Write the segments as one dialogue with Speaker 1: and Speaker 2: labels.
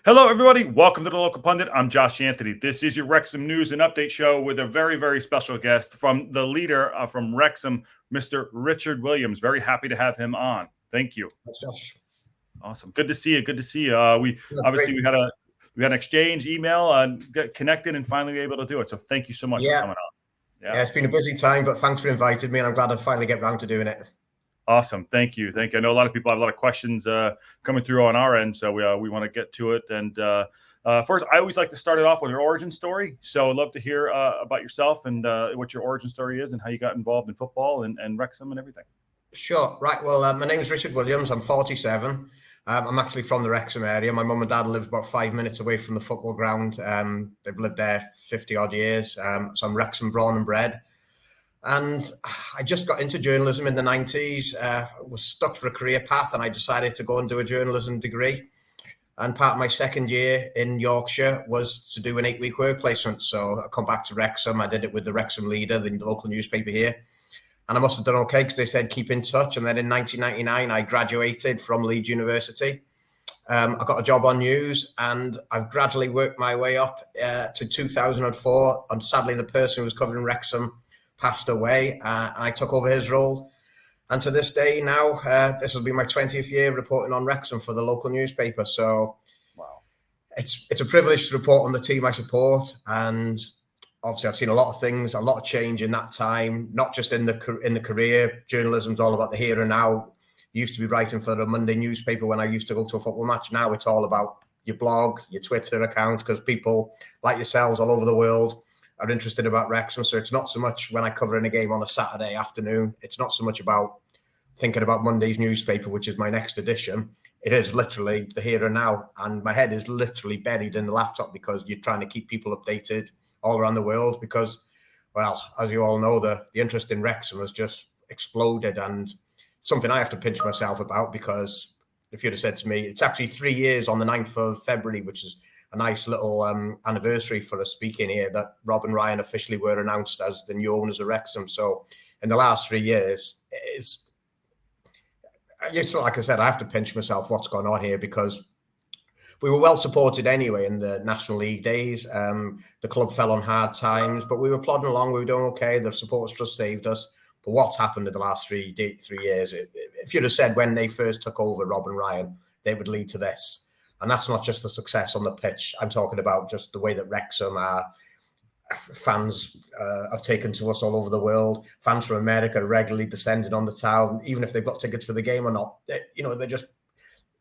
Speaker 1: Hello, everybody. Welcome to the Local Pundit. I'm Josh Anthony. This is your Wrexham news and update show with a very, very special guest from the leader from Wrexham, Mr. Richard Williams. Very happy to have him on. Thank you.
Speaker 2: Thanks, Josh.
Speaker 1: Awesome. Good to see you. Good to see you. We had an exchange, email, get connected, and finally be able to do it. So thank you so much for coming on.
Speaker 2: Yeah, it's been a busy time, but thanks for inviting me, and I'm glad I finally get around to doing it.
Speaker 1: Awesome. Thank you. I know a lot of people have a lot of questions coming through on our end, so we want to get to it. And first, I always like to start it off with your origin story. So I'd love to hear about yourself and what your origin story is and how you got involved in football and Wrexham and everything.
Speaker 2: Sure. Right. Well, my name is Richard Williams. I'm 47. I'm actually from the Wrexham area. My mum and dad live about 5 minutes away from the football ground. They've lived there 50 odd years. So I'm Wrexham born and bred. And I just got into journalism in the 90s, was stuck for a career path, and I decided to go and do a journalism degree. And part of my second year in Yorkshire was to do an 8-week work placement. So I come back to Wrexham. I did it with the Wrexham Leader, the local newspaper here. And I must have done okay because they said keep in touch. And then in 1999, I graduated from Leeds University. I got a job on news, and I've gradually worked my way up to 2004. And sadly, the person who was covering Wrexham passed away, and I took over his role. And to this day now, this will be my 20th year reporting on Wrexham for the local newspaper. So
Speaker 1: wow,
Speaker 2: it's a privilege to report on the team I support. And obviously I've seen a lot of things, a lot of change in that time, not just in the career. Journalism's all about the here and now. Used to be writing for a Monday newspaper when I used to go to a football match. Now it's all about your blog, your Twitter account, because people like yourselves all over the world are interested about Wrexham. So it's not so much when I cover in a game on a Saturday afternoon. It's not so much about thinking about Monday's newspaper, which is my next edition. It is literally the here and now. And my head is literally buried in the laptop because you're trying to keep people updated all around the world because, well, as you all know, the interest in Wrexham has just exploded, and something I have to pinch myself about because if you'd have said to me, it's actually 3 years on the 9th of February, which is a nice little anniversary for us speaking here, that Rob and Ryan officially were announced as the new owners of Wrexham. So in the last 3 years, it's like I said, I have to pinch myself what's going on here because we were well supported anyway in the National League days. The club fell on hard times, but we were plodding along. We were doing okay. The Supporters Trust saved us. But what's happened in the last 3 years, if you'd have said when they first took over, Rob and Ryan, they would lead to this. And that's not just the success on the pitch. I'm talking about just the way that Wrexham fans have taken to us all over the world. Fans from America regularly descended on the town, even if they've got tickets for the game or not. They're just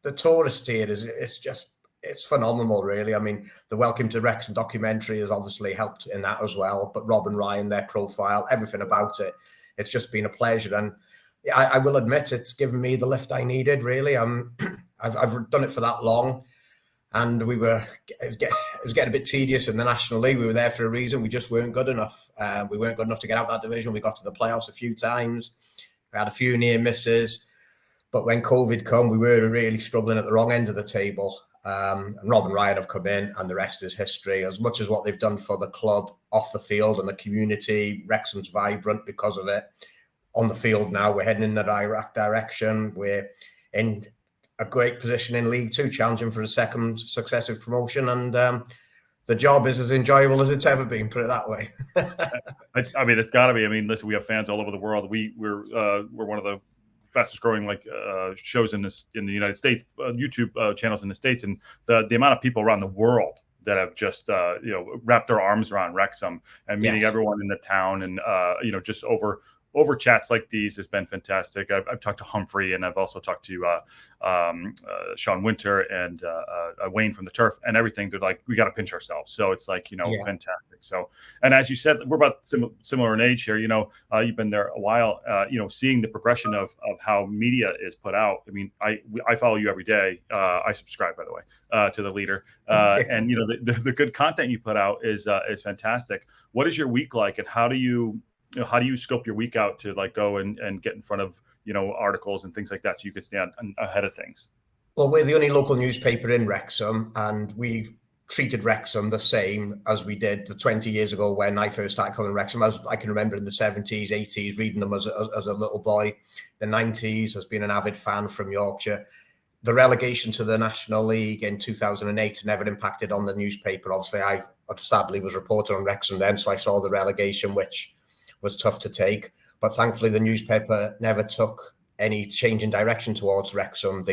Speaker 2: the tourist here it's phenomenal, really. I mean, the Welcome to Wrexham documentary has obviously helped in that as well. But Rob and Ryan, their profile, everything about it, it's just been a pleasure. And I will admit it's given me the lift I needed, really. I've done it for that long, and it was getting a bit tedious in the National League. We were there for a reason. We just weren't good enough. We weren't good enough to get out that division. We got to the playoffs a few times. We had a few near misses. But when COVID came, we were really struggling at the wrong end of the table. And Rob and Ryan have come in, and the rest is history. As much as what they've done for the club off the field and the community, Wrexham's vibrant because of it. On the field now, we're heading in the right direction. We're in a great position in League Two, challenging for a second successive promotion. And the job is as enjoyable as it's ever been, put it that way.
Speaker 1: It's got to be. I mean, listen, we have fans all over the world. We're one of the fastest growing shows in the United States, YouTube channels in the States, and the amount of people around the world that have just wrapped their arms around Wrexham and meeting everyone in the town, and just over chats like these has been fantastic. I've talked to Humphrey, and I've also talked to Sean Winter and Wayne from the Turf, and everything. They're like, we got to pinch ourselves. So it's like, fantastic. So, and as you said, we're about similar in age here. You've been there a while. Seeing the progression of how media is put out. I mean, I follow you every day. I subscribe, by the way, to the Leader, and the good content you put out is fantastic. What is your week like, and how do you scope your week out to go and get in front of, articles and things like that so you could stay ahead of things?
Speaker 2: Well, we're the only local newspaper in Wrexham, and we've treated Wrexham the same as we did 20 years ago when I first started covering Wrexham. As I can remember in the 70s, 80s, reading them as a little boy. The 90s, has been an avid fan from Yorkshire. the relegation to the National League in 2008 never impacted on the newspaper. Obviously, I sadly was reporter on Wrexham then, so I saw the relegation, which was tough to take. But thankfully, the newspaper never took any change in direction towards Wrexham.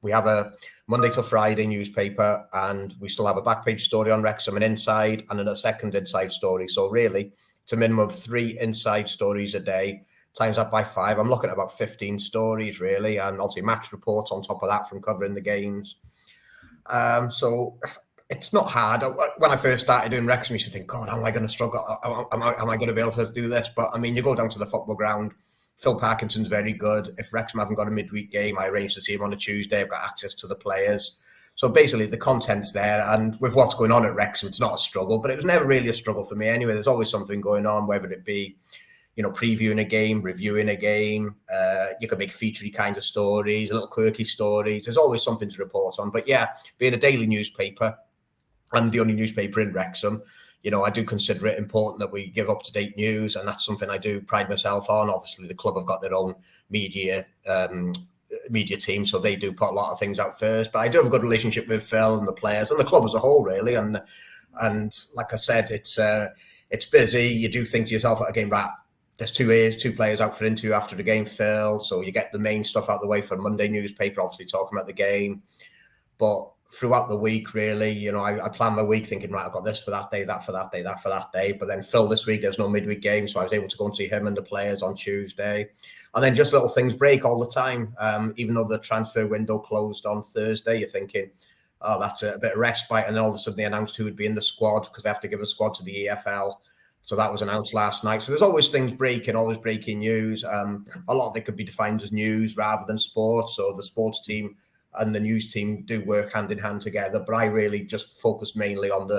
Speaker 2: We have a Monday to Friday newspaper, and we still have a back page story on Wrexham, an inside, and a second inside story. So really, it's a minimum of 3 inside stories a day. Times that by 5, I'm looking at about 15 stories, really, and obviously match reports on top of that from covering the games. So it's not hard. When I first started doing Wrexham, I used to think, God, am I going to struggle? Am I going to be able to do this? But I mean, you go down to the football ground. Phil Parkinson's very good. If Wrexham haven't got a midweek game, I arrange to see him on a Tuesday. I've got access to the players. So basically, the content's there. And with what's going on at Wrexham, it's not a struggle. But it was never really a struggle for me anyway. There's always something going on, whether it be, previewing a game, reviewing a game. You could make featurey kind of stories, little quirky stories. There's always something to report on. But yeah, being a daily newspaper, and the only newspaper in Wrexham, I do consider it important that we give up-to-date news, and that's something I do pride myself on. Obviously, the club have got their own media team, so they do put a lot of things out first. But I do have a good relationship with Phil and the players and the club as a whole, really. And like I said, it's busy. You do think to yourself at a game, right, there's two players out for interview after the game, Phil. So you get the main stuff out of the way for Monday newspaper, obviously talking about the game. But throughout the week, really, I plan my week thinking, right, I've got this for that day, that for that day, that for that day. But then Phil this week, there's no midweek game, so I was able to go and see him and the players on Tuesday. And then just little things break all the time. Even though the transfer window closed on Thursday, you're thinking, oh, that's a bit of respite. And then all of a sudden they announced who would be in the squad because they have to give a squad to the EFL. So that was announced last night. So there's always things breaking, always breaking news. A lot of it could be defined as news rather than sports. So the sports team and the news team do work hand in hand together. But I really just focus mainly on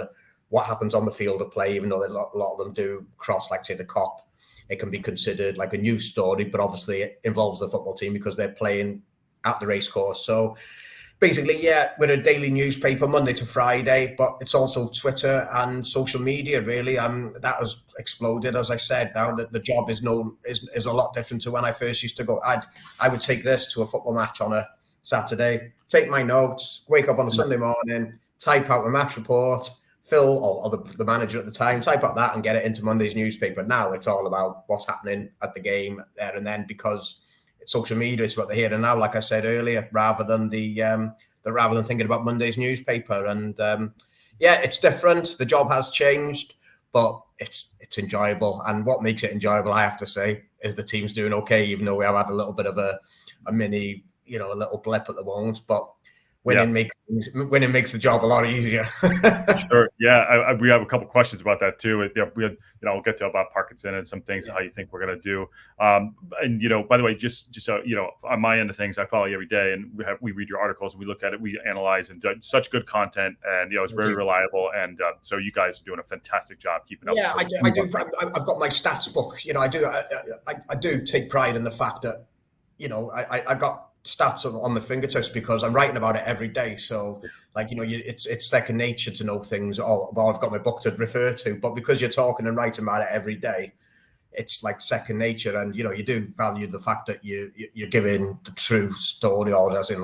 Speaker 2: what happens on the field of play, even though a lot of them do cross, like, say, the COP. It can be considered like a news story, but obviously it involves the football team because they're playing at the racecourse. So basically, yeah, we're a daily newspaper Monday to Friday, but it's also Twitter and social media, really. That has exploded, as I said. Now that the job is a lot different to when I first used to go. I would take this to a football match on a Saturday, take my notes, wake up on a Sunday morning, type out a match report, Phil or the manager at the time, type out that and get it into Monday's newspaper. Now it's all about what's happening at the game there and then, because social media is what they're here and now, like I said earlier, rather than thinking about Monday's newspaper. And yeah, it's different. The job has changed, but it's enjoyable. And what makes it enjoyable, I have to say, is the team's doing okay, even though we have had a little bit of a mini, a little blip at the moment. But winning makes the job a lot easier.
Speaker 1: Sure. Yeah. We have a couple questions about that too. We'll get to about Parkinson and some things, how you think we're going to do. And, by the way, just on my end of things, I follow you every day, and we read your articles and we look at it, we analyze, and such good content, and, it's very reliable. And so you guys are doing a fantastic job keeping up.
Speaker 2: Yeah, I do. I've got my stats book. I do take pride in the fact that, I've got stats on the fingertips because I'm writing about it every day. So it's second nature to know things. Oh, well, I've got my book to refer to, but because you're talking and writing about it every day, it's like second nature. And, you do value the fact that you're giving the true story, or as in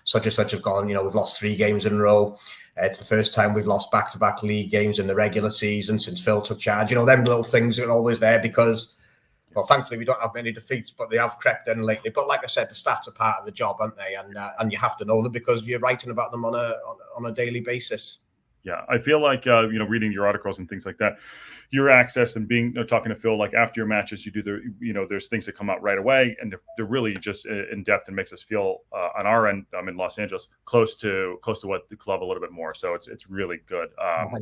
Speaker 2: such and such have gone, we've lost 3 games in a row. It's the first time we've lost back-to-back league games in the regular season since Phil took charge. Them little things are always there because, well, thankfully, we don't have many defeats, but they have crept in lately. But like I said, the stats are part of the job, aren't they? And you have to know them because you're writing about them on a daily basis.
Speaker 1: Yeah, I feel like reading your articles and things like that, your access and being talking to Phil, like after your matches, you do there's things that come out right away, and they're really just in depth and makes us feel on our end. I'm in Los Angeles, close to what the club a little bit more. So it's really good,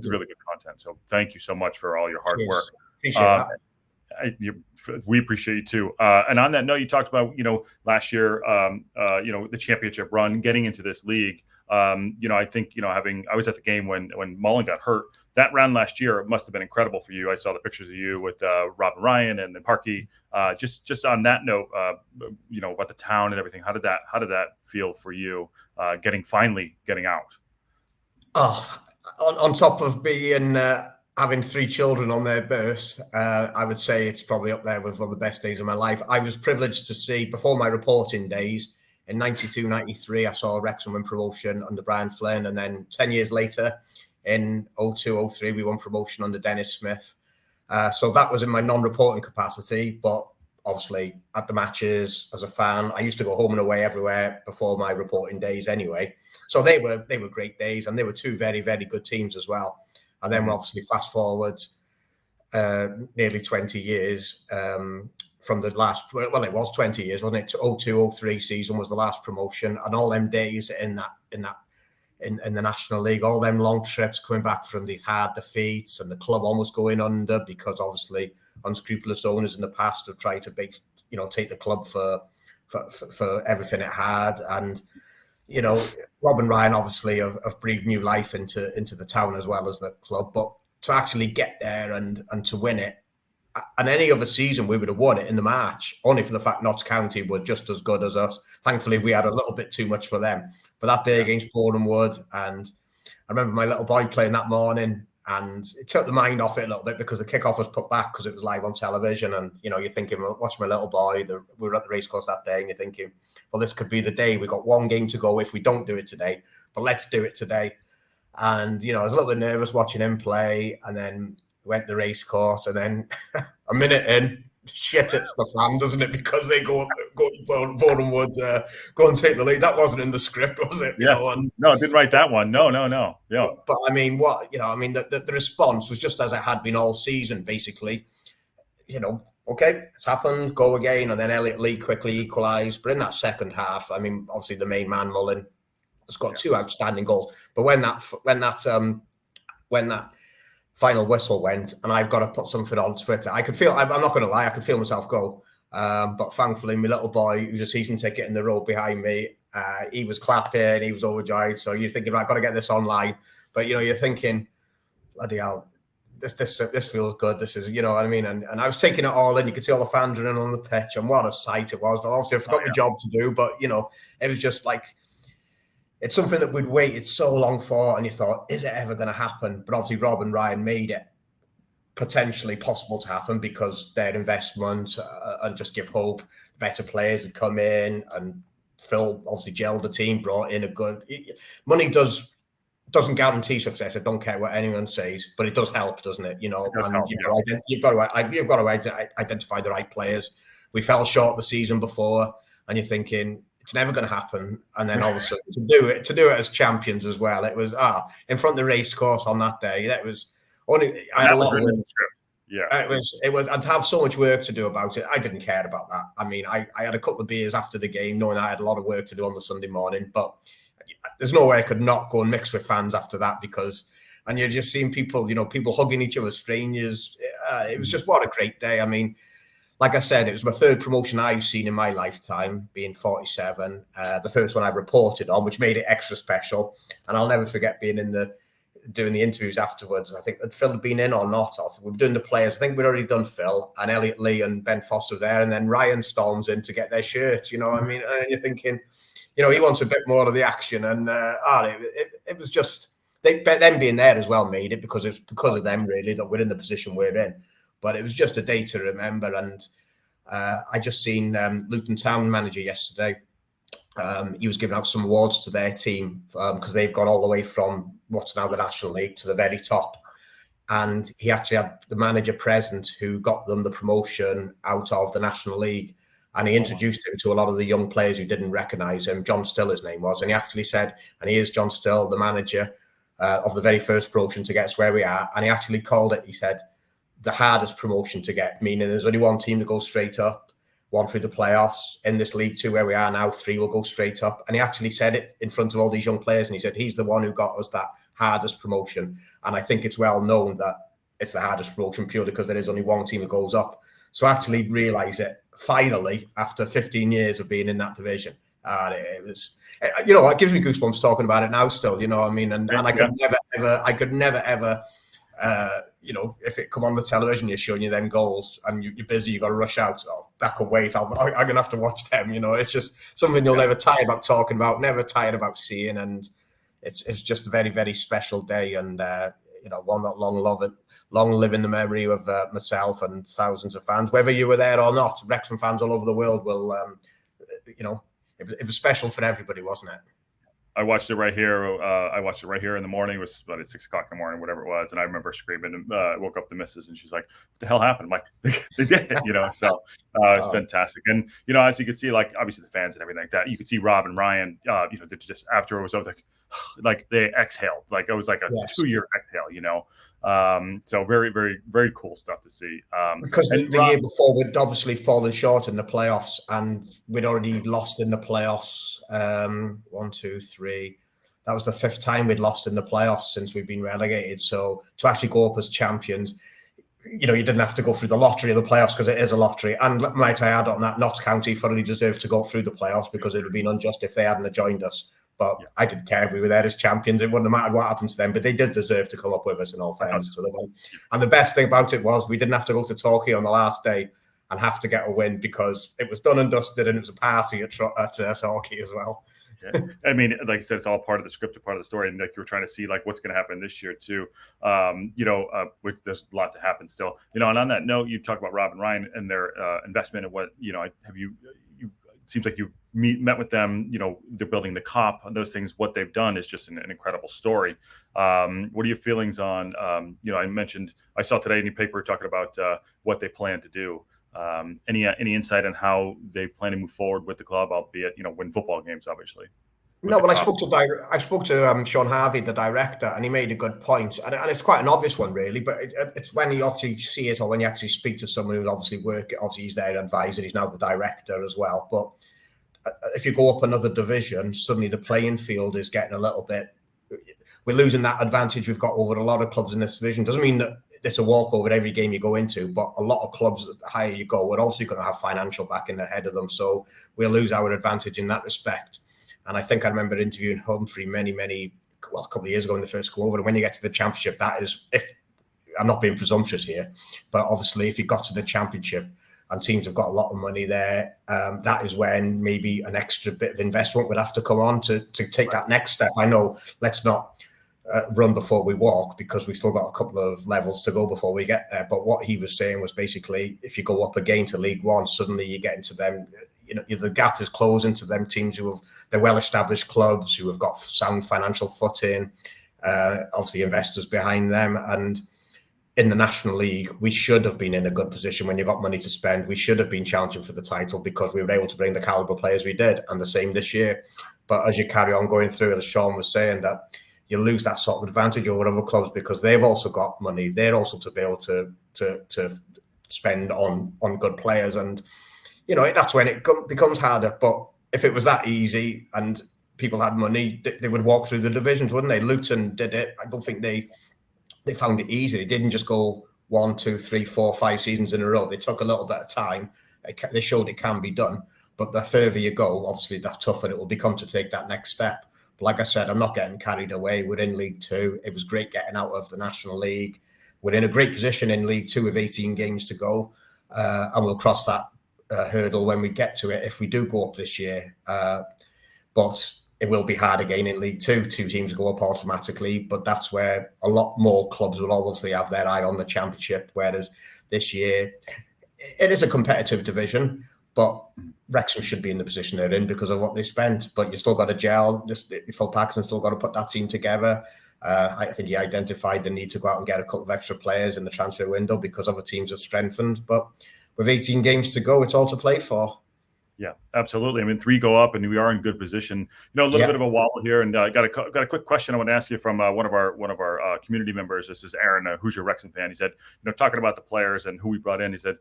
Speaker 1: really good content. So thank you so much for all your hard work.
Speaker 2: Appreciate that.
Speaker 1: We appreciate you too. And on that note, you talked about, last year, the championship run, getting into this league. I think, I was at the game when Mullen got hurt. That round last year must have been incredible for you. I saw the pictures of you with Robin Ryan and then Parky. Just on that note, about the town and everything. How did that feel for you, finally getting out?
Speaker 2: Oh, on top of being having 3 children on their birth, I would say it's probably up there with one of the best days of my life. I was privileged to see, before my reporting days, in 92, 93, I saw Wrexham win promotion under Brian Flynn. And then 10 years later, in 02, 03, we won promotion under Dennis Smith. So that was in my non-reporting capacity, but obviously at the matches as a fan, I used to go home and away everywhere before my reporting days anyway. So they were great days, and they were two very, very good teams as well. And then obviously fast forward nearly 20 years from the last, well, it was 20 years, wasn't it? 02, 03 season was the last promotion, and all them days in the National League, all them long trips coming back from these hard defeats, and the club almost going under because obviously unscrupulous owners in the past have tried to take the club for everything it had. And Rob and Ryan obviously have breathed new life into the town as well as the club. But to actually get there and to win it, and any other season we would have won it in the March, only for the fact Notts County were just as good as us. Thankfully, we had a little bit too much for them. But that day against Boreham Wood, and I remember my little boy playing that morning, and it took the mind off it a little bit because the kickoff was put back because it was live on television. And, you're thinking, well, watch my little boy. We were at the racecourse that day, and you're thinking, well, this could be the day. We've got one game to go if we don't do it today, but let's do it today. And, I was a little bit nervous watching him play, and then went to the racecourse, and then a minute in, shit hits the fan, doesn't it? Because they go Boreham Wood, go and take the lead. That wasn't in the script, was it?
Speaker 1: Yeah. No, I didn't write that one. No. Yeah.
Speaker 2: But I mean, the response was just as it had been all season, basically. Okay, it's happened, go again, and then Elliot Lee quickly equalised. But in that second half, I mean, obviously the main man Mullen has got two outstanding goals. But when that final whistle went, and I've got to put something on Twitter, I could feel, I'm not going to lie, I could feel myself go. But thankfully, my little boy, who's a season ticket in the row behind me, he was clapping, he was overjoyed. So you're thinking, I've got to get this online. But, you're thinking, bloody hell, this feels good. This is, you know what I mean? And I was taking it all in. You could see all the fans running on the pitch, and what a sight it was. But obviously, I've got my job to do. But, it was just like, it's something that we'd waited so long for, and you thought, is it ever going to happen? But obviously, Rob and Ryan made it potentially possible to happen because their investment and just give hope. Better players would come in, and Phil obviously gelled the team, brought in a good money. Doesn't guarantee success. I don't care what anyone says, but it does help, doesn't it? You've got to identify the right players. We fell short the season before, and you're thinking, it's never going to happen. And then all of a sudden to do it as champions as well. It was in front of the race course on that day. That was only I had a lot of work.
Speaker 1: Yeah.
Speaker 2: It was and to have so much work to do about it, I didn't care about that. I mean, I had a couple of beers after the game, knowing I had a lot of work to do on the Sunday morning, but there's no way I could not go and mix with fans after that, and you're just seeing people, people hugging each other, strangers. It was just what a great day. I mean, like I said, it was my third promotion I've seen in my lifetime, being 47. The first one I reported on, which made it extra special. And I'll never forget being doing the interviews afterwards. I think that Phil had been in or not. We were doing the players. I think we'd already done Phil, and Elliot Lee and Ben Foster were there. And then Ryan storms in to get their shirt, what I mean? And you're thinking, he wants a bit more of the action. And it was just, them being there as well made it, because it's because of them, really, that we're in the position we're in. But it was just a day to remember. And I just seen Luton Town manager yesterday. He was giving out some awards to their team because they've gone all the way from what's now the National League to the very top. And he actually had the manager present who got them the promotion out of the National League. And he introduced him to a lot of the young players who didn't recognise him. John Still, his name was. And he actually said, and he is John Still, the manager of the very first promotion to get us where we are. And he actually called it, he said, the hardest promotion to get, meaning there's only one team to go straight up, one through the playoffs. In this League Two where we are now, 3 will go straight up. And he actually said it in front of all these young players, and he said he's the one who got us that hardest promotion. And I think it's well known that it's the hardest promotion purely because there is only one team that goes up. So actually realise it finally after 15 years of being in that division. It was, it gives me goosebumps talking about it now still, what I mean? And I could never ever if it come on the television, you're showing you them goals and you're busy, you got to rush out. Oh, that can wait. I'm going to have to watch them. It's just something you'll never tire about talking about, never tired about seeing. And it's just a very, very special day. And, one that long live in the memory of myself and thousands of fans, whether you were there or not. Wrexham fans all over the world will, it was special for everybody, wasn't it?
Speaker 1: I watched it right here. I watched it right here in the morning. It was about 6 o'clock in the morning, whatever it was. And I remember screaming and woke up the missus and she's like, what the hell happened? I'm like, they did it, So it's fantastic. And, as you could see, like obviously the fans and everything like that, you could see Rob and Ryan, they're just after it was, I was like they exhaled, like it was like a 2-year exhale, so very, very, very cool stuff to see.
Speaker 2: Because the year before we'd obviously fallen short in the playoffs, and we'd already lost in the playoffs. 1, 2, 3. That was the 5th time we'd lost in the playoffs since we've been relegated. So to actually go up as champions, you didn't have to go through the lottery of the playoffs, because it is a lottery. And might I add on that, Notts County thoroughly deserved to go through the playoffs, because it would have been unjust if they hadn't joined us. But I didn't care if we were there as champions. It wouldn't have mattered what happened to them, but they did deserve to come up with us, in all fairness to them. And the best thing about it was we didn't have to go to Torquay on the last day and have to get a win, because it was done and dusted, and it was a party at Torquay as well.
Speaker 1: Yeah. I mean, like I said, it's all part of the script, part of the story, and like you were trying to see like what's going to happen this year too. Which there's a lot to happen still. And on that note, you talk about Rob and Ryan and their investment and what have you. It seems like you met with them, they're building the COP and those things. What they've done is just an incredible story. What are your feelings on, I saw today in your paper talking about what they plan to do. Any insight on how they plan to move forward with the club, albeit, win football games, obviously?
Speaker 2: No, well, I spoke to Sean Harvey, the director, and he made a good point. And it's quite an obvious one, really, but it's when you actually see it, or when you actually speak to someone who's obviously he's their advisor, he's now the director as well. But if you go up another division, suddenly the playing field is getting a little bit, we're losing that advantage we've got over a lot of clubs in this division. Doesn't mean that it's a walkover every game you go into, but a lot of clubs, the higher you go, we're also going to have financial backing ahead of them. So we'll lose our advantage in that respect. And I think I remember interviewing Humphrey a couple of years ago in the first go over. And when you get to the championship, that is, if I'm not being presumptuous here, but obviously if you got to the championship and teams have got a lot of money there, that is when maybe an extra bit of investment would have to come on to take that next step. I know, let's not run before we walk, because we still got a couple of levels to go before we get there. But what he was saying was basically, if you go up again to League One, suddenly you get into them, the gap is closing to them teams they're well-established clubs who have got sound financial footing, obviously investors behind them. And in the National League, we should have been in a good position when you got money to spend. We should have been challenging for the title, because we were able to bring the caliber players we did, and the same this year. But as you carry on going through, as Sean was saying, that you lose that sort of advantage over other clubs, because they've also got money. They're also to be able to spend on good players, and that's when it becomes harder. But if it was that easy and people had money, they would walk through the divisions, wouldn't they? Luton did it. I don't think they found it easy. They didn't just go 1, 2, 3, 4, 5 seasons in a row. They took a little bit of time. They showed it can be done. But the further you go, obviously, the tougher it will become to take that next step. But like I said, I'm not getting carried away. We're in League Two. It was great getting out of the National League. We're in a great position in League Two with 18 games to go. And we'll cross that hurdle when we get to it, if we do go up this year. But it will be hard again in League Two. 2 teams go up automatically, but that's where a lot more clubs will obviously have their eye on the Championship, whereas this year it is a competitive division, but Wrexham should be in the position they're in because of what they spent. But you still got to gel. Phil Paxson still got to put that team together. I think he identified the need to go out and get a couple of extra players in the transfer window because other teams have strengthened. But with 18 games to go, it's all to play for.
Speaker 1: Yeah, absolutely. I mean, 3 go up, and we are in good position. A little bit of a wobble here, and got a quick question I want to ask you from one of our community members. This is Aaron, who's your Wrexham fan. He said, talking about the players and who we brought in. He said,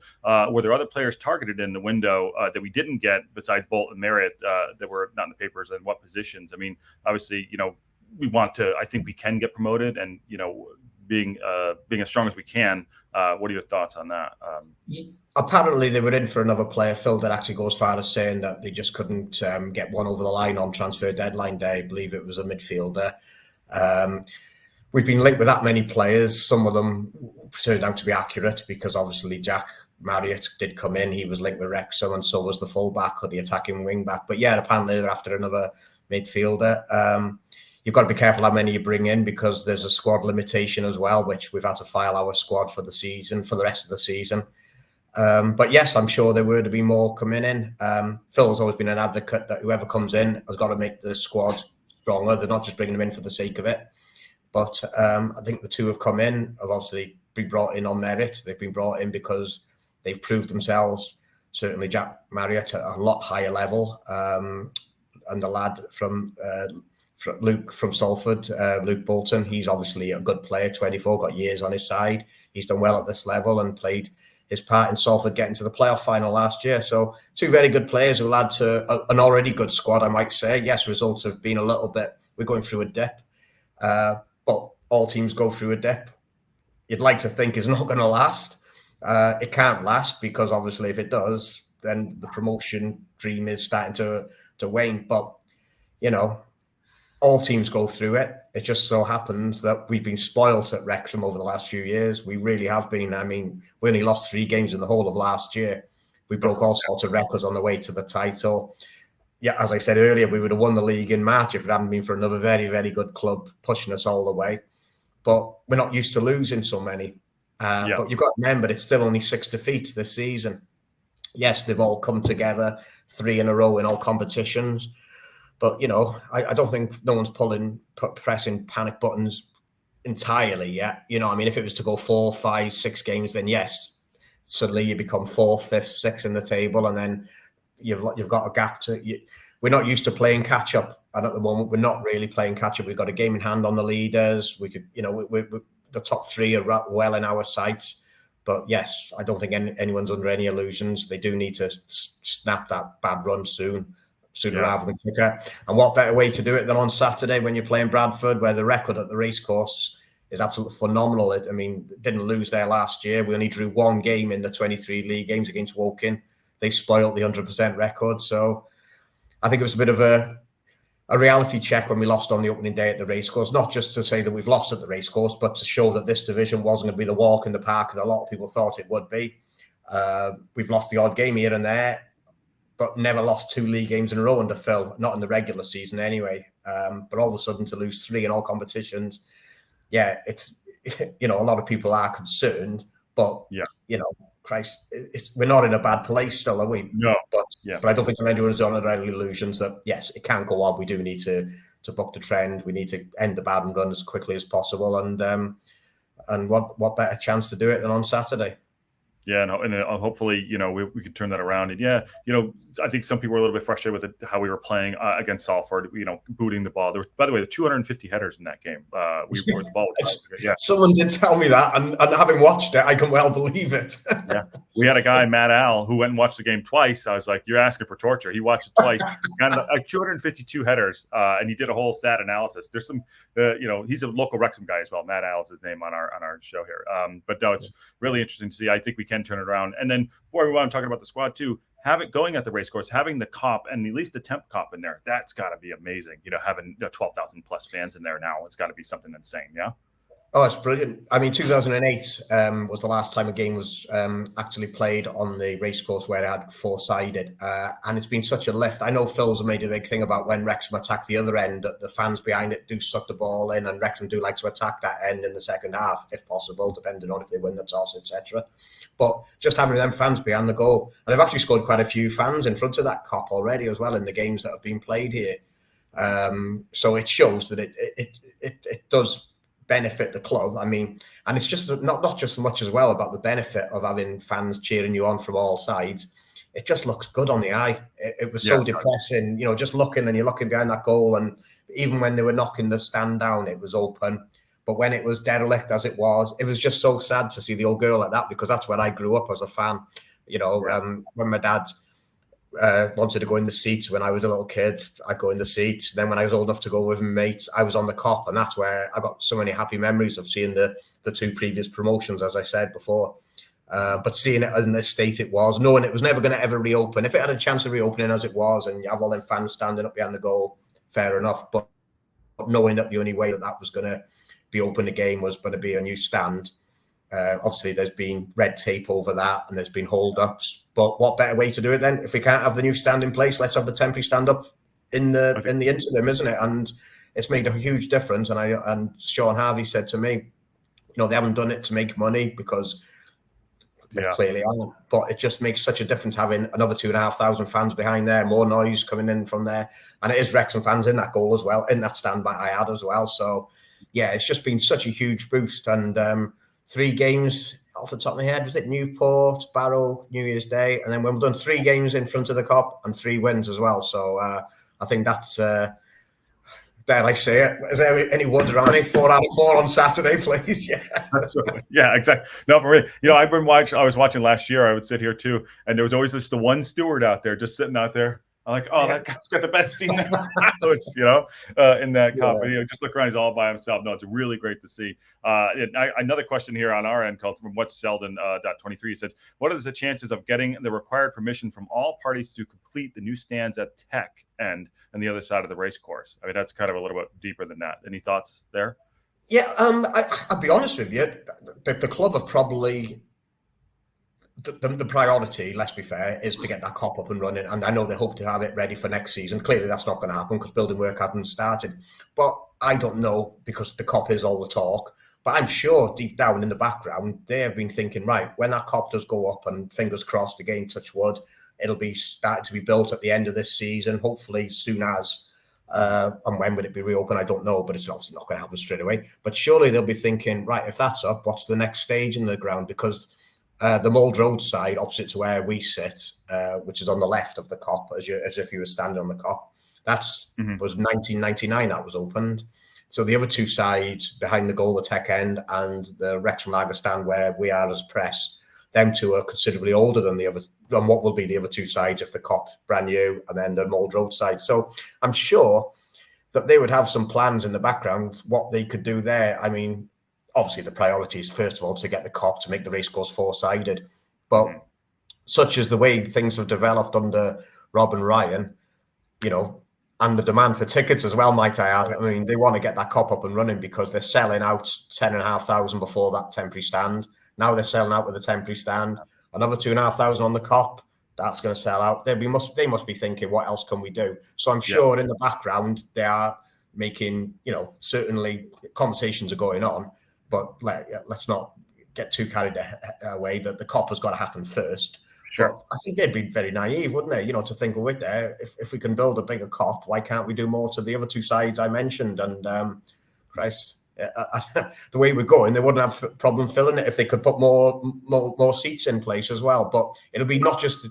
Speaker 1: were there other players targeted in the window that we didn't get besides Bolt and Marriott that were not in the papers, and what positions? I mean, obviously, we want to. I think we can get promoted, and being as strong as we can. What are your thoughts on that?
Speaker 2: Apparently, they were in for another player. Phil did actually go as far as saying that they just couldn't get one over the line on transfer deadline day. I believe it was a midfielder. We've been linked with that many players. Some of them turned out to be accurate because obviously Jack Marriott did come in. He was linked with Wrexham, and so was the fullback or the attacking wing back. But yeah, apparently they're after another midfielder. You've got to be careful how many you bring in because there's a squad limitation as well, which we've had to file our squad for the season, for the rest of the season. But yes, I'm sure there would have been more coming in. Phil's always been an advocate that whoever comes in has got to make the squad stronger. They're not just bringing them in for the sake of it. But I think the two have come in, have obviously been brought in on merit. They've been brought in because they've proved themselves. Certainly Jack Marriott at a lot higher level. And the lad from Luke from Salford, Luke Bolton, he's obviously a good player, 24, got years on his side. He's done well at this level and played his part in Salford getting to the playoff final last year. So two very good players who add to an already good squad, I might say. Yes, results have been a little bit, we're going through a dip. But all teams go through a dip. You'd like to think it's not going to last. It can't last because obviously if it does, then the promotion dream is starting to wane. But, you know, all teams go through it. It just so happens that we've been spoilt at Wrexham over the last few years. We really have been. I mean, we only lost 3 games in the whole of last year. We broke all sorts of records on the way to the title. Yeah, as I said earlier, we would have won the league in March if it hadn't been for another very, very good club pushing us all the way. But we're not used to losing so many. But you've got to remember, it's still only 6 defeats this season. Yes, they've all come together, 3 in a row in all competitions. But, you know, I don't think no one's pressing panic buttons entirely yet. You know, I mean, if it was to go 4, 5, 6 games, then yes, suddenly you become 4th, 5th, 6th in the table, and then you've got a gap to. We're not used to playing catch up, and at the moment we're not really playing catch up. We've got a game in hand on the leaders. We could, you know, we're the top 3 are well in our sights. But yes, I don't think anyone's under any illusions. They do need to snap that bad run sooner rather than quicker. And what better way to do it than on Saturday when you're playing Bradford, where the record at the racecourse is absolutely phenomenal. I mean, didn't lose there last year. We only drew 1 game in the 23 league games against Woking. They spoiled the 100% record. So I think it was a bit of a reality check when we lost on the opening day at the racecourse, not just to say that we've lost at the racecourse, but to show that this division wasn't going to be the walk in the park that a lot of people thought it would be. We've lost the odd game here and there, but never lost 2 league games in a row under Phil, not in the regular season anyway. But all of a sudden to lose 3 in all competitions, yeah, it's, you know, a lot of people are concerned, but, you know, Christ, we're not in a bad place still, are we?
Speaker 1: No.
Speaker 2: But I don't think anyone's under any illusions that, yes, it can't go on. We do need to buck the trend. We need to end the bad run as quickly as possible. And what better chance to do it than on Saturday?
Speaker 1: Yeah, no, and hopefully, you know, we can turn that around. And yeah, you know, I think some people were a little bit frustrated with how we were playing against Salford. You know, booting the ball. There was, by the way, the 250 headers in that game. We were the ball.
Speaker 2: Yeah, someone did tell me that, and having watched it, I can well believe it.
Speaker 1: Yeah, we had a guy, Matt Al, who went and watched the game twice. I was like, "You're asking for torture." He watched it twice. Got 252 headers, and he did a whole stat analysis. There's some, you know, he's a local Wrexham guy as well. Matt Al is his name on our show here. But no, it's really interesting to see. I think we can turn it around. And then before we want to talk about the squad too, have it going at the racecourse, having the cop and at least the temp cop in there, that's got to be amazing. You know, having 12,000 plus fans in there now, it's got to be something insane. Yeah.
Speaker 2: Oh, it's brilliant. I mean, 2008 was the last time a game was actually played on the racecourse where it had 4-sided. And it's been such a lift. I know Phil's made a big thing about when Wrexham attack the other end, that the fans behind it do suck the ball in, and Wrexham do like to attack that end in the second half, if possible, depending on if they win the toss, etc. But just having them fans behind the goal, and they've actually scored quite a few fans in front of that cop already as well in the games that have been played here. So it shows that it does benefit the club. I mean, and it's just not just much as well about the benefit of having fans cheering you on from all sides. It just looks good on the eye. It was so depressing, you know, just looking, and you're looking behind that goal, and even when they were knocking the stand down, it was open. But when it was derelict as it was just so sad to see the old girl like that, because that's where I grew up as a fan. You know, when my dad wanted to go in the seats when I was a little kid, I'd go in the seats. Then when I was old enough to go with my mates, I was on the cop, and that's where I got so many happy memories of seeing the 2 previous promotions, as I said before. But seeing it in the state it was, knowing it was never going to ever reopen. If it had a chance of reopening as it was, and you have all them fans standing up behind the goal, fair enough. But knowing that the only way that was going to be open again was going to be a new stand. Obviously, there's been red tape over that, and there's been hold-ups. But what better way to do it then? If we can't have the new stand in place, let's have the temporary stand up in the interim, isn't it? And it's made a huge difference. And Sean Harvey said to me, you know, they haven't done it to make money, because They
Speaker 1: Yeah.
Speaker 2: clearly aren't. But it just makes such a difference having another 2,500 fans behind there, more noise coming in from there. And it is Wrexham fans in that goal as well, in that stand by I had as well. So, yeah, it's just been such a huge boost. And 3 games off the top of my head, was it Newport, Barrow, New Year's Day? And then we've done 3 games in front of the Cop and 3 wins as well. So I think that's... dare I say it? Is there any wonder on me? 4 out of 4 on Saturday, please. Yeah.
Speaker 1: Absolutely. Yeah, exactly. No, for me, I was watching last year. I would sit here too, and there was always just the one steward out there, just sitting out there. I'm like, oh, that guy's got the best seat in the house, in that cup. And, just look around, he's all by himself. No, it's really great to see. Another question here on our end, called from What's Selden .23. He said, what are the chances of getting the required permission from all parties to complete the new stands at Tech End and the other side of the race course? I mean, that's kind of a little bit deeper than that. Any thoughts there?
Speaker 2: Yeah, I'll be honest with you. The club have probably the priority, let's be fair, is to get that Cop up and running. And I know they hope to have it ready for next season. Clearly, that's not going to happen because building work hasn't started. But I don't know, because the Cop is all the talk. But I'm sure deep down in the background, they have been thinking, right, when that Cop does go up, and fingers crossed, again, touch wood, it'll be starting to be built at the end of this season, hopefully soon as. And when would it be reopened? I don't know, but it's obviously not going to happen straight away. But surely they'll be thinking, right, if that's up, what's the next stage in the ground? Because the Mould Road side, opposite to where we sit, which is on the left of the Cop, as if you were standing on the Cop, was 1999 that was opened. So the other 2 sides, behind the goal, the Tech End, and the Wrexham Lager stand where we are as press, them 2 are considerably older than what will be the other 2 sides if the Cop's brand new, and then the Mould Road side. So I'm sure that they would have some plans in the background what they could do there. I mean, obviously the priority is first of all to get the Cop to make the racecourse 4-sided, but such as the way things have developed under Rob and Ryan, and the demand for tickets as well, might I add. I mean, they want to get that Cop up and running because they're selling out 10,500 before that temporary stand. Now they're selling out with a temporary stand. Another 2,500 on the Cop. That's going to sell out. They must be thinking, what else can we do? So I'm sure in the background they are making, certainly conversations are going on, but let's not get too carried away that the Cop has got to happen first.
Speaker 1: Sure.
Speaker 2: But I think they'd be very naive, wouldn't they? To think, well, wait there, if we can build a bigger Cop, why can't we do more to the other 2 sides I mentioned? And Christ, the way we're going, they wouldn't have a problem filling it if they could put more seats in place as well. But it'll be not just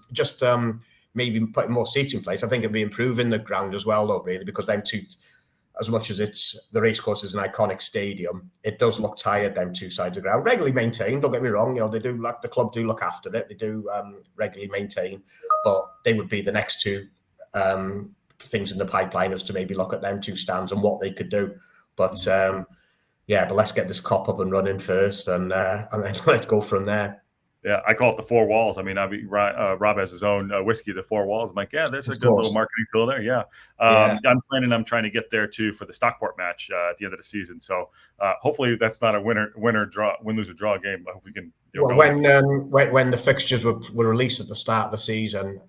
Speaker 2: maybe putting more seats in place. I think it'll be improving the ground as well, though, really, because them 2, as much as the racecourse is an iconic stadium, it does look tired, them 2 sides of the ground. Regularly maintained, don't get me wrong, they do, like, the club do look after it, they do regularly maintain, but they would be the next 2 things in the pipeline, as to maybe look at them 2 stands and what they could do. But but let's get this Cop up and running first, and then let's go from there.
Speaker 1: Yeah, I call it the 4 walls. I mean, Rob has his own whiskey, the 4 walls. I'm like, yeah, there's a good little marketing tool there. Yeah. I'm trying to get there too for the Stockport match at the end of the season. So hopefully that's not a win lose or draw game. I hope we can.
Speaker 2: When the fixtures were released at the start of the season,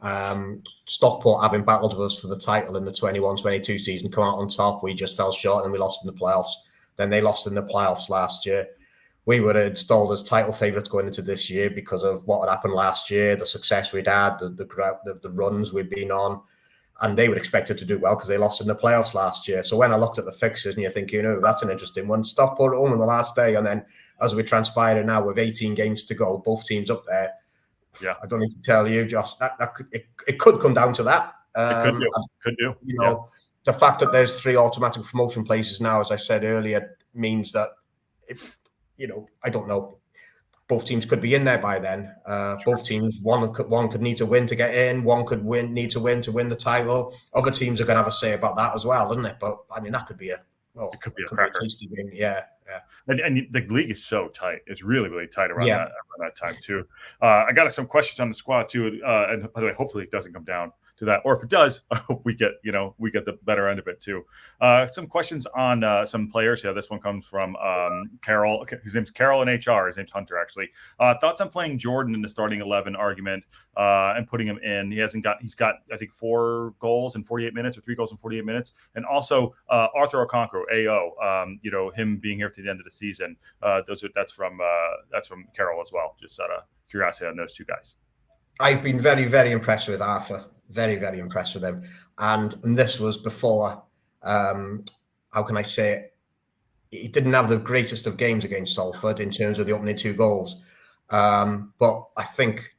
Speaker 2: Stockport, having battled with us for the title in the 21-22 season, come out on top. We just fell short and we lost in the playoffs. Then they lost in the playoffs last year. We were installed as title favourites going into this year because of what had happened last year, the success we'd had, the runs we'd been on, and they were expected to do well because they lost in the playoffs last year. So when I looked at the fixtures, and you're thinking, that's an interesting one. Stockport at home on the last day, and then as we transpired now with 18 games to go, both teams up there.
Speaker 1: Yeah,
Speaker 2: I don't need to tell you, Josh, that it could come down to that.
Speaker 1: It could do.
Speaker 2: The fact that there's 3 automatic promotion places now, as I said earlier, means that I don't know. Both teams could be in there by then. Both teams, one could need to win to get in. One could need to win the title. Other teams are going to have a say about that as well, isn't it? But I mean, that could be a tasty game. Yeah.
Speaker 1: And the league is so tight. It's really, really tight around that time too. I got some questions on the squad too. And by the way, hopefully it doesn't come down to that, or if it does, I hope we get the better end of it too. Some questions on some players. Yeah, this one comes from Carol. His name's Carol in HR. His name's Hunter, actually. Thoughts on playing Jordan in the starting 11 argument and putting him in? He's got I think 4 goals in 48 minutes or 3 goals in 48 minutes, and also Arthur Okonkwo, AO. Him being here to the end of the season. That's from Carol as well. well, just out of curiosity on those two guys.
Speaker 2: I've been very, very impressed with Arthur. Very, very impressed with him. And this was before, how can I say it? He didn't have the greatest of games against Salford in terms of the opening 2 goals. But I think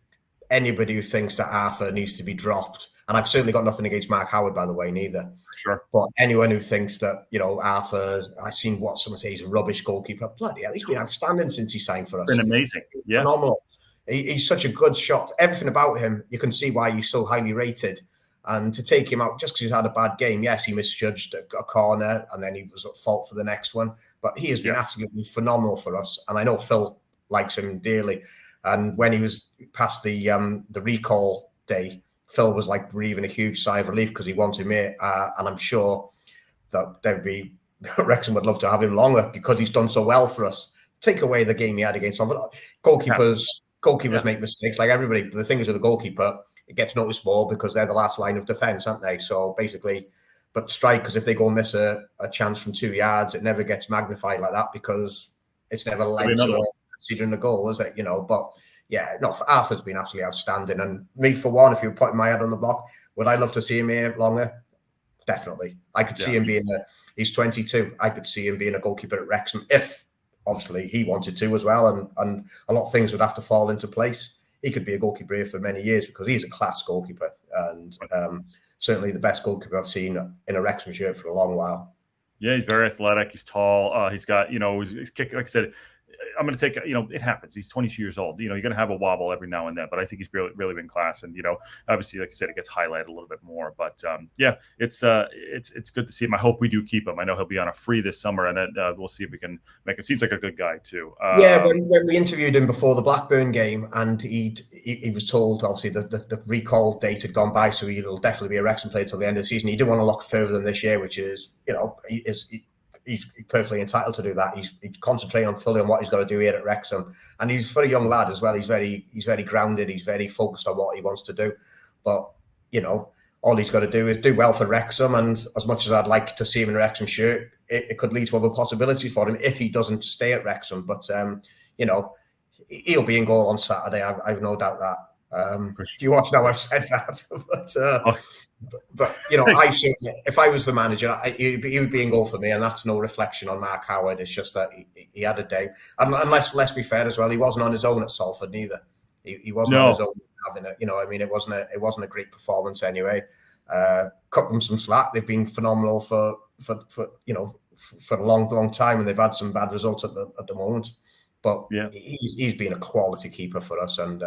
Speaker 2: anybody who thinks that Arthur needs to be dropped, and I've certainly got nothing against Mark Howard, by the way, neither.
Speaker 1: Sure.
Speaker 2: But anyone who thinks that, Arthur, I've seen what someone say he's a rubbish goalkeeper. Bloody hell, he's been outstanding since he signed for us.
Speaker 1: Been amazing. Yeah.
Speaker 2: Phenomenal. He's such a good shot. Everything about him, you can see why he's so highly rated. And to take him out just because he's had a bad game, yes, he misjudged a corner and then he was at fault for the next one. But he has been absolutely phenomenal for us. And I know Phil likes him dearly. And when he was past the recall day, Phil was like breathing a huge sigh of relief because he wants him here. And I'm sure that Wrexham would love to have him longer because he's done so well for us. Take away the game he had against Salford. Goalkeepers make mistakes like everybody. But the thing is with the goalkeeper, it gets noticed more because they're the last line of defence, aren't they? So basically, but strikers, if they go miss a chance from 2 yards, it never gets magnified like that because it's never led to considering a goal, is it? But yeah, no, Arthur's been absolutely outstanding. And me, for one, if you were putting my head on the block, would I love to see him here longer? Definitely. I could see him being he's 22. I could see him being a goalkeeper at Wrexham if, obviously, he wanted to as well. And a lot of things would have to fall into place. He could be a goalkeeper here for many years because he's a class goalkeeper and certainly the best goalkeeper I've seen in a Wrexham shirt for a long while.
Speaker 1: Yeah, he's very athletic. He's tall. He's got, he's kick, like I said, I'm going to take, it happens. He's 22 years old. You're going to have a wobble every now and then, but I think he's really, really been class. And, obviously, like I said, it gets highlighted a little bit more. But it's good to see him. I hope we do keep him. I know he'll be on a free this summer, and then we'll see if we can make him. Seems like a good guy too.
Speaker 2: When we interviewed him before the Blackburn game, and he was told obviously the recall date had gone by, so he'll definitely be a Wrexham player till the end of the season. He didn't want to look further than this year, which is he's perfectly entitled to do that. He's concentrating fully on what he's got to do here at Wrexham, and he's for a young lad as well. He's very grounded. He's very focused on what he wants to do. But all he's got to do is do well for Wrexham. And as much as I'd like to see him in a Wrexham shirt, it could lead to other possibilities for him if he doesn't stay at Wrexham. But he'll be in goal on Saturday. I've no doubt that. You watch now, I've said that, but I certainly, if I was the manager, he would be in goal for me, and that's no reflection on Mark Howard. It's just that he had a day, and let's be fair as well, he wasn't on his own at Salford neither. He wasn't on his own having it. It wasn't a great performance anyway. Cut them some slack. They've been phenomenal for a long time, and they've had some bad results at the moment. But he's been a quality keeper for us, and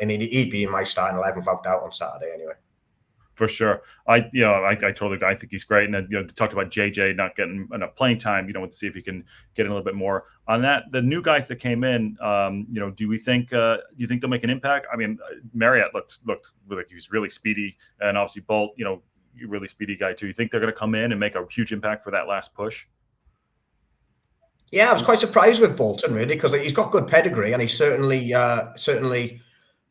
Speaker 2: he'd be in my starting 11 without doubt on Saturday anyway.
Speaker 1: For sure. I totally agree. I think he's great. And then, talked about JJ not getting enough playing time, to see if he can get in a little bit more on that. The new guys that came in, do you think they'll make an impact? I mean, Marriott looked like he was really speedy, and obviously Bolt, really speedy guy too. You think they're going to come in and make a huge impact for that last push?
Speaker 2: Yeah, I was quite surprised with Bolton, really, because he's got good pedigree, and he certainly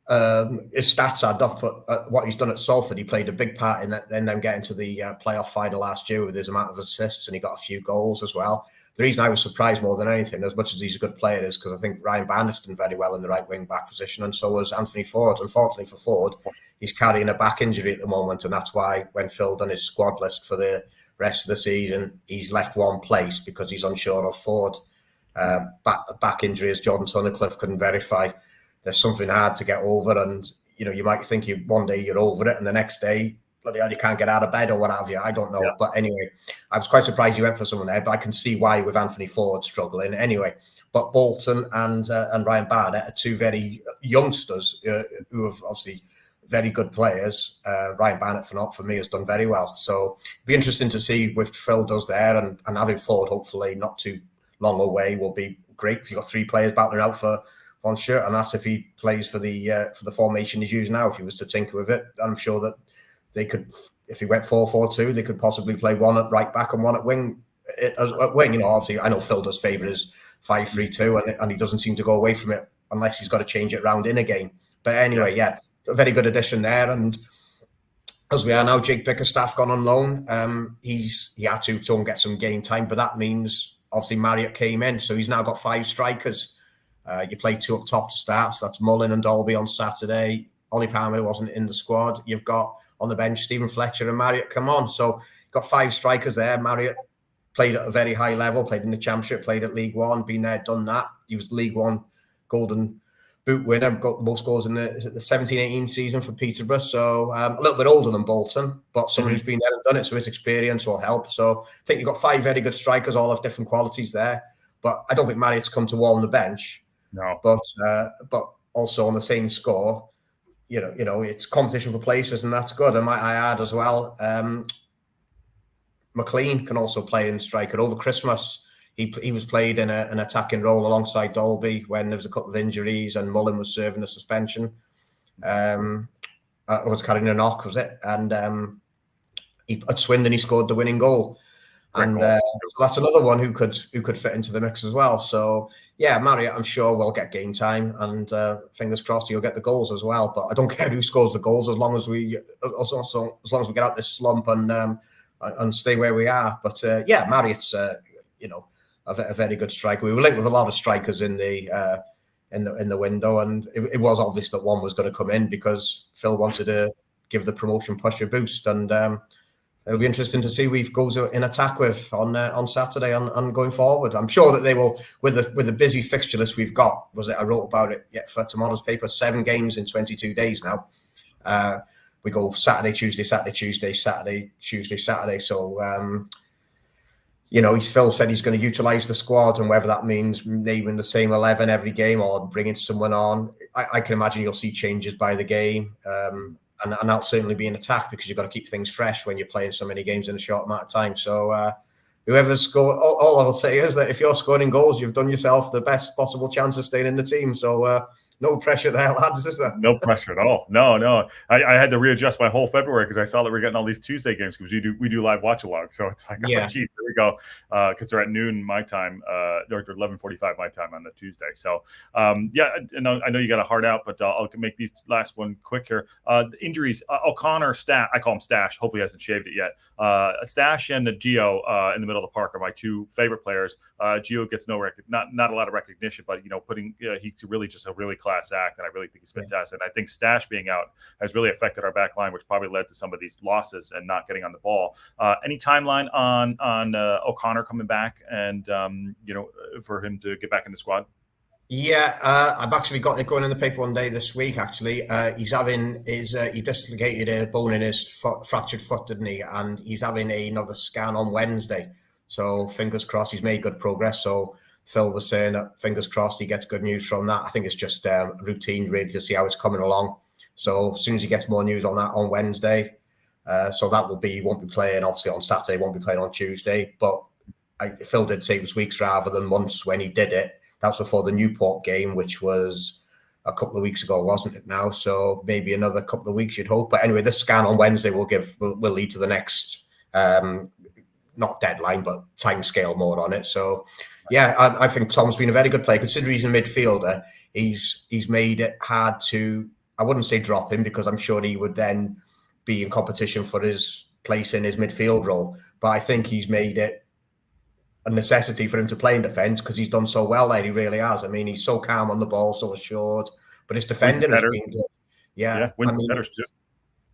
Speaker 2: his stats add up. At what he's done at Salford, he played a big part in that. Then them getting to the playoff final last year with his amount of assists, and he got a few goals as well. The reason I was surprised more than anything, as much as he's a good player, is because I think Ryan Barnett's done very well in the right wing back position, and so was Anthony Ford. Unfortunately for Ford, he's carrying a back injury at the moment, and that's why when Phil done his squad list for the rest of the season, he's left one place because he's unsure of Ford. Back injury, as Jordan Tunnicliffe couldn't verify. There's something hard to get over, and you might think one day you're over it, and the next day, bloody hell, you can't get out of bed or what have you. I don't know, but anyway, I was quite surprised you went for someone there, but I can see why with Anthony Ford struggling anyway. But Bolton and Ryan Barnett are two very youngsters who have obviously very good players. Ryan Barnett, for me, has done very well. So it'll be interesting to see what Phil does there, and having Ford hopefully not too long away will be great. If you've got three players battling out for one shirt, and that's if he plays for the formation he's using now. If he was to tinker with it, I'm sure that they could, if he went 4-4-2, they could possibly play one at right back and one at wing. At wing, obviously, I know Phil does favour his 5-3-2, and he doesn't seem to go away from it unless he's got to change it around in a game. But anyway, a very good addition there. And as we are now, Jake Bickerstaff gone on loan. He had to go and get some game time, but that means obviously Marriott came in, so he's now got 5 strikers. You play two up top to start. So that's Mullin and Dolby on Saturday. Ollie Palmer wasn't in the squad. You've got on the bench Stephen Fletcher and Marriott come on. So you've got 5 strikers there. Marriott played at a very high level, played in the Championship, played at League One, been there, done that. He was League One Golden Boot winner, got the most goals in the 17-18 season for Peterborough. So a little bit older than Bolton, but someone who's been there and done it, so his experience will help. So I think you've got 5 very good strikers, all of different qualities there. But I don't think Marriott's come to warm the bench.
Speaker 1: No.
Speaker 2: But also on the same score, you know, it's competition for places, and that's good. And might I add as well, McLean can also play in striker. Over Christmas, he was played in an attacking role alongside Dolby when there was a couple of injuries and Mullin was serving a suspension. Was carrying a knock, was it? And at Swindon, he scored the winning goal. And so that's another one who could fit into the mix as well. So yeah, Marriott, I'm sure will get game time, and fingers crossed he'll get the goals as well. But I don't care who scores the goals as long as we get out this slump and stay where we are. But yeah, Marriott's a very good striker. We were linked with a lot of strikers in the window, and it was obvious that one was going to come in because Phil wanted to give the promotion push a boost, and it'll be interesting to see who he goes in attack with on Saturday and going forward. I'm sure that they will, with the busy fixture list we've got. I wrote about it for tomorrow's paper. 7 games in 22 days now. We go Saturday, Tuesday, Saturday, Tuesday, Saturday, Tuesday, Saturday. So Phil said he's going to utilise the squad, and whether that means naming the same 11 every game or bringing someone on, I can imagine you'll see changes by the game. And that'll certainly be an attack because you've got to keep things fresh when you're playing so many games in a short amount of time. So whoever's scored, all I'll say is that if you're scoring goals, you've done yourself the best possible chance of staying in the team. So no pressure there, lads, is there?
Speaker 1: No pressure at all. No. I had to readjust my whole February because I saw that we're getting all these Tuesday games because we do live watch along. So it's like, oh, geez, here we go. Because they're at noon my time, or 11:45 my time on the Tuesday. So yeah, and I know you got a hard out, but I'll make these last one quick here. The injuries, O'Connor, I call him Stash. Hopefully he hasn't shaved it yet. Stash and the Gio in the middle of the park are my 2 favorite players. Gio gets not a lot of recognition, but he's really just a really class act, and I really think he's fantastic. And I think Stash being out has really affected our back line, which probably led to some of these losses and not getting on the ball. Any timeline on O'Connor coming back and for him to get back in the squad?
Speaker 2: Yeah, I've actually got it going in the paper one day this week. Actually, he's having he dislocated a bone in his fractured foot, didn't he? And he's having another scan on Wednesday. So fingers crossed, he's made good progress. So Phil was saying that fingers crossed he gets good news from that. I think it's just routine, really, to see how it's coming along. So as soon as he gets more news on that on Wednesday, so that will be, he won't be playing obviously on Saturday, won't be playing on Tuesday. But Phil did say it was weeks rather than months when he did it. That was before the Newport game, which was a couple of weeks ago, wasn't it now? So maybe another couple of weeks, you'd hope. But anyway, this scan on Wednesday will lead to the next, not deadline, but time scale more on it. So yeah, I think Tom's been a very good player. Considering he's a midfielder, he's made it hard to, I wouldn't say drop him, because I'm sure he would then be in competition for his place in his midfield role. But I think he's made it a necessity for him to play in defence because he's done so well there. He really has. I mean, he's so calm on the ball, so assured, but his defending has been good. Yeah,
Speaker 1: better too.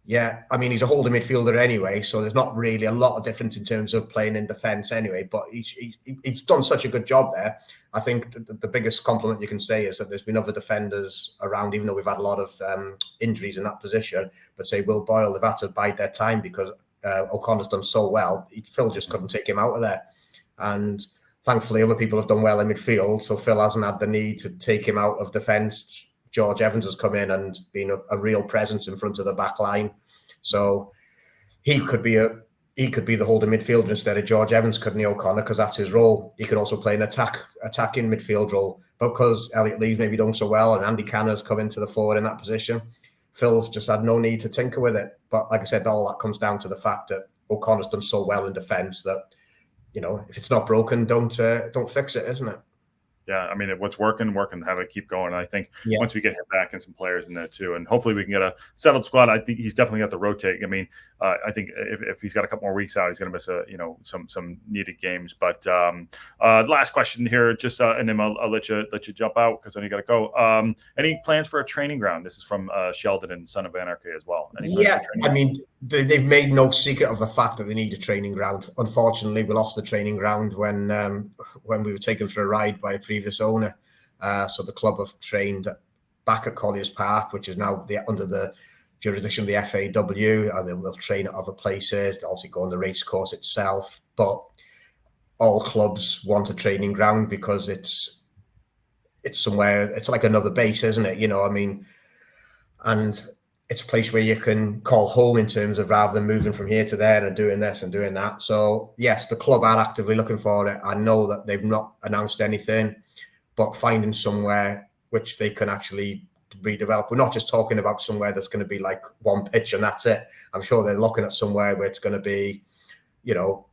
Speaker 2: Yeah, I mean, he's a holding midfielder anyway, so there's not really a lot of difference in terms of playing in defence anyway, but he's done such a good job there. I think the biggest compliment you can say is that there's been other defenders around, even though we've had a lot of injuries in that position, but say Will Boyle, they've had to bide their time because O'Connor's done so well. Phil just couldn't take him out of there. And thankfully, other people have done well in midfield, so Phil hasn't had the need to take him out of defence. George Evans has come in and been a real presence in front of the back line. So he could be the holding midfielder instead of George Evans, couldn't he, O'Connor? Because that's his role. He can also play an attacking midfield role. But because Elliot Lee's maybe done so well and Andy Canner's come into the forward in that position, Phil's just had no need to tinker with it. But like I said, all that comes down to the fact that O'Connor's done so well in defence that, if it's not broken, don't fix it, isn't it?
Speaker 1: Yeah, I mean, what's working, have it keep going. I think
Speaker 2: Yeah.
Speaker 1: once we get him back and some players in there too, and hopefully we can get a settled squad. I think he's definitely got the rotate. I mean, I think if he's got a couple more weeks out, he's going to miss some needed games. But last question here, just and then I'll let you jump out because then you got to go. Any plans for a training ground? This is from Sheldon and Son of Anarchy as well.
Speaker 2: Yeah, I mean, they've made no secret of the fact that they need a training ground. Unfortunately, we lost the training ground when we were taken for a ride by a previous owner. So the club have trained back at Colliers Park, which is now under the jurisdiction of the FAW, and they'll train at other places. They'll also go on the race course itself. But all clubs want a training ground because it's somewhere, it's like another base, isn't it? I mean, and it's a place where you can call home in terms of rather than moving from here to there and doing this and doing that. So yes, the club are actively looking for it. I know that they've not announced anything, but finding somewhere which they can actually redevelop. We're not just talking about somewhere that's going to be like one pitch and that's it. I'm sure they're looking at somewhere where it's going to be,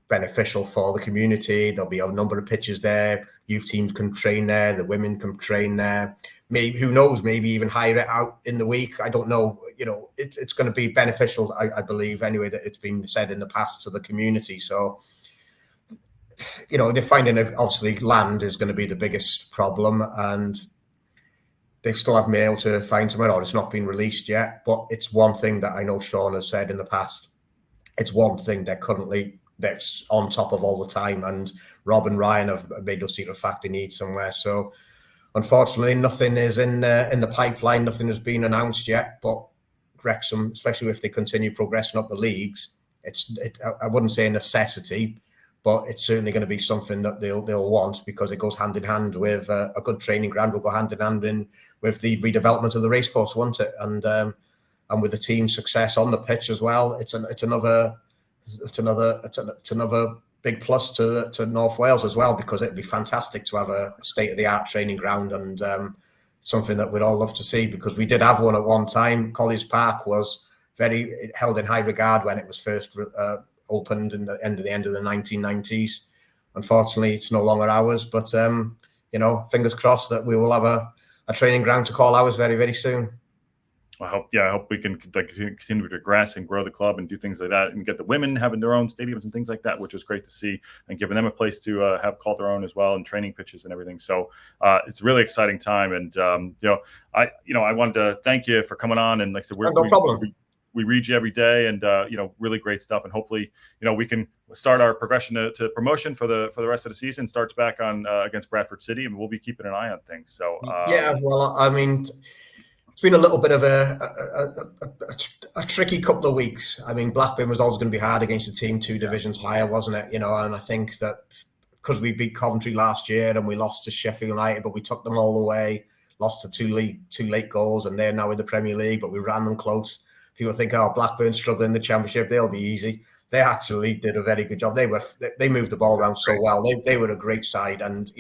Speaker 2: beneficial for the community. There'll be a number of pitches there. Youth teams can train there. The women can train there. Maybe, who knows, maybe even hire it out in the week. I don't know. It's going to be beneficial, I believe, anyway, that it's been said in the past to the community. So, they're finding, obviously, land is going to be the biggest problem, and they still haven't been able to find somewhere, or it's not been released yet. But it's one thing that I know Sean has said in the past. It's one thing that's on top of all the time, and Rob and Ryan have made no secret of fact they need somewhere. So unfortunately, nothing is in the pipeline. Nothing has been announced yet. But Wrexham, especially if they continue progressing up the leagues, I wouldn't say a necessity, but it's certainly going to be something that they'll want, because it goes hand in hand with a good training ground. Will go hand in hand with the redevelopment of the racecourse, won't it? And with the team's success on the pitch as well, it's another big plus to North Wales as well, because it'd be fantastic to have a state-of-the-art training ground, and something that we'd all love to see, because we did have one at one time. Colliers Park was very held in high regard when it was first opened in the end of the 1990s. Unfortunately, it's no longer ours, but fingers crossed that we will have a training ground to call ours very, very soon.
Speaker 1: I hope we can continue to progress and grow the club and do things like that, and get the women having their own stadiums and things like that, which is great to see, and giving them a place to have called their own as well, and training pitches and everything. So it's a really exciting time. And I wanted to thank you for coming on. And like I said,
Speaker 2: no problem.
Speaker 1: We read you every day, and really great stuff. And hopefully, we can start our progression to promotion for the rest of the season. Starts back on against Bradford City, and we'll be keeping an eye on things. So
Speaker 2: yeah, well, I mean, it's been a little bit of a tricky couple of weeks. I mean, Blackburn was always going to be hard against a team 2 divisions higher, wasn't it? And I think that because we beat Coventry last year and we lost to Sheffield United, but we took them all the way, lost to two late goals, and they're now in the Premier League, but we ran them close. People think, Blackburn's struggling in the Championship, they'll be easy. They actually did a very good job. They moved the ball around so well. They were a great side, and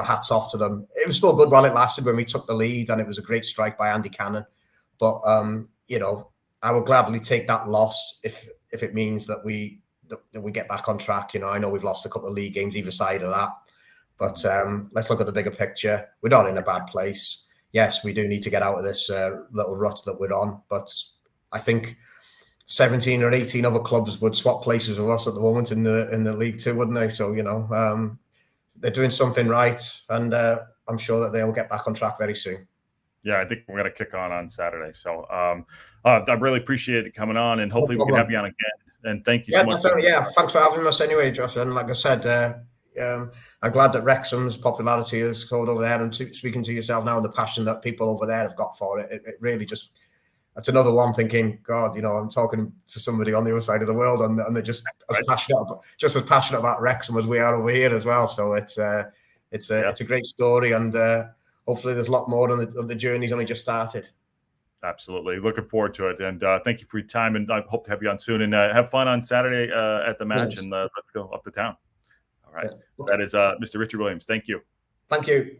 Speaker 2: hats off to them. It was still good while it lasted when we took the lead, and it was a great strike by Andy Cannon. But I will gladly take that loss if it means that we get back on track. I know we've lost a couple of league games either side of that, but let's look at the bigger picture. We're not in a bad place. Yes, we do need to get out of this little rut that we're on, but I think 17 or 18 other clubs would swap places with us at the moment in the League Two, wouldn't they? So they're doing something right, and I'm sure that they'll get back on track very soon.
Speaker 1: Yeah, I think we're going to kick on Saturday. So I really appreciate it coming on, and hopefully we can have you on again. And thank you so much.
Speaker 2: Thanks for having us anyway, Josh. And like I said, I'm glad that Wrexham's popularity has soared over there, and speaking to yourself now, and the passion that people over there have got for it, it really just, that's another one thinking, God, I'm talking to somebody on the other side of the world, and they're just as passionate about Wrexham as we are over here as well. So it's a great story, and hopefully there's a lot more, and the journey's only just started.
Speaker 1: Absolutely. Looking forward to it. And thank you for your time, and I hope to have you on soon, and have fun on Saturday at the match. Yes. And let's go up to town. All right. Yeah. Okay. That is Mr. Richard Williams. Thank you.
Speaker 2: Thank you.